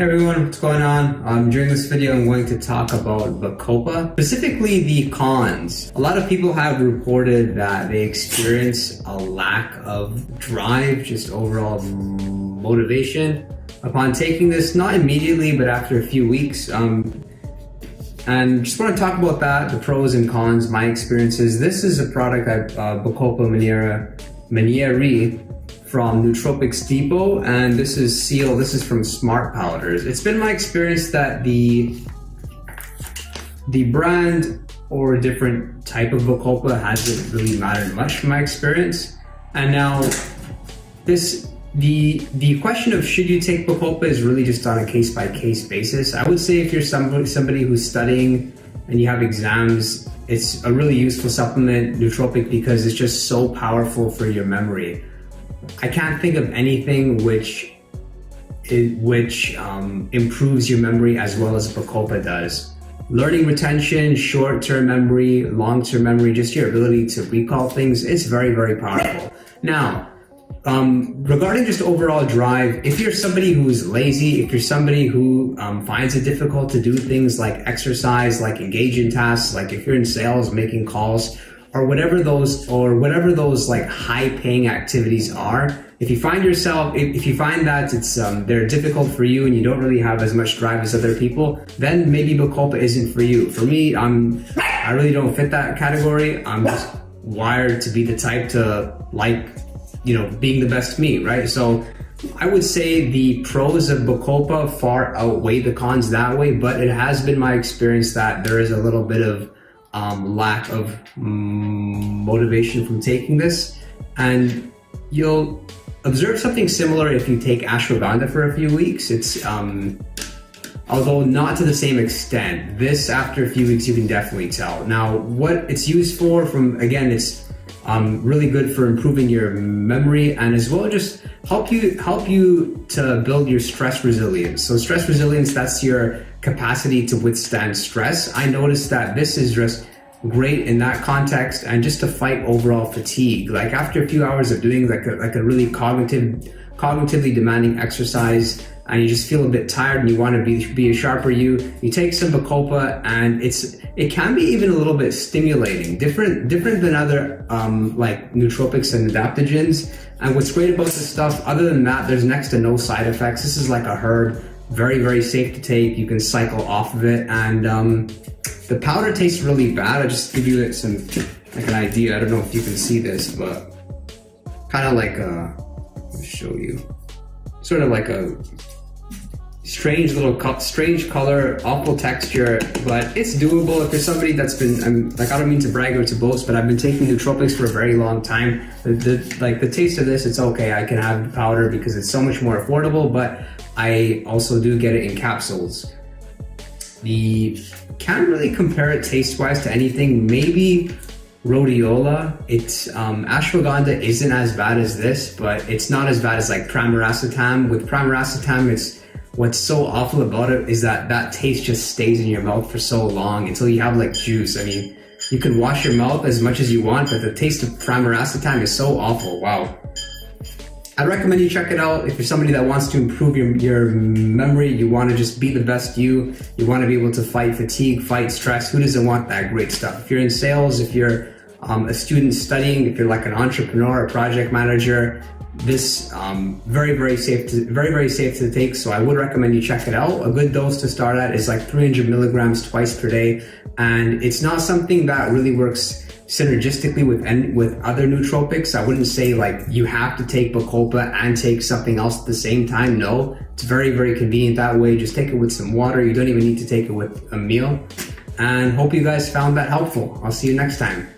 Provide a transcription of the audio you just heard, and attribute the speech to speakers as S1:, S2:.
S1: Hey everyone, what's going on? During this video, I'm going to talk about Bacopa, specifically the cons. A lot of people have reported that they experience a lack of drive, just overall motivation upon taking this, not immediately, but after a few weeks. And just want to talk about that, the pros and cons, my experiences. This is a product Bacopa Monnieri from Nootropics Depot, and this is sealed. This is from Smart Powders. It's been my experience that the brand or a different type of Bacopa hasn't really mattered much from my experience. And now the question of should you take Bacopa is really just on a case-by-case basis. I would say if you're somebody who's studying and you have exams, it's a really useful supplement, nootropic, because it's just so powerful for your memory. I can't think of anything which improves your memory as well as Bacopa does. Learning retention, short-term memory, long-term memory, just your ability to recall things, it's very, very powerful. Now, regarding just overall drive, if you're somebody who's lazy, if you're somebody who finds it difficult to do things like exercise, like engage in tasks, like if you're in sales, making calls, or whatever those like high-paying activities are, if you find that it's they're difficult for you and you don't really have as much drive as other people, then maybe Bacopa isn't for you. For me, I really don't fit that category. I'm just wired to be the type to like, being the best me, right? So I would say the pros of Bacopa far outweigh the cons that way, but it has been my experience that there is a little bit of lack of motivation from taking this, and you'll observe something similar if you take ashwagandha for a few weeks. It's although not to the same extent. This, after a few weeks, you can definitely tell. Now, what it's used for, it's really good for improving your memory, and as well just help you to build your stress resilience. So stress resilience, that's your capacity to withstand stress. I noticed that this is just great in that context, and just to fight overall fatigue. Like after a few hours of doing like a really cognitively demanding exercise, and you just feel a bit tired and you want to be a sharper you take some Bacopa, and it can be even a little bit stimulating, different than other like nootropics and adaptogens. And what's great about this stuff, other than that, there's next to no side effects. This is like a herb, very, very safe to take. You can cycle off of it, and the powder tastes really bad. I'll just give you an idea. I don't know if you can see this, but kind of like let me show you. Sort of like a strange color, awful texture, but it's doable if you're somebody that's been, I don't mean to brag or to boast, but I've been taking nootropics for a very long time. The taste of this, it's okay. I can have the powder because it's so much more affordable, but I also do get it in capsules. Can't really compare it taste-wise to anything. Maybe rhodiola. It's ashwagandha isn't as bad as this, but it's not as bad as like pramiracetam. With pramiracetam, what's so awful about it is that taste just stays in your mouth for so long until you have like juice. I mean, you can wash your mouth as much as you want, but the taste of pramiracetam is so awful. Wow. I'd recommend you check it out if you're somebody that wants to improve your memory. You want to just be the best you want to be able to fight fatigue, fight stress. Who doesn't want that great stuff? If you're in sales, if you're a student studying, if you're like an entrepreneur or project manager, this very, very safe to take. So I would recommend you check it out. A good dose to start at is like 300 milligrams twice per day, and it's not something that really works synergistically with other nootropics. I wouldn't say like you have to take Bacopa and take something else at the same time. No, it's very, very convenient that way. Just take it with some water. You don't even need to take it with a meal. And hope you guys found that helpful. I'll see you next time.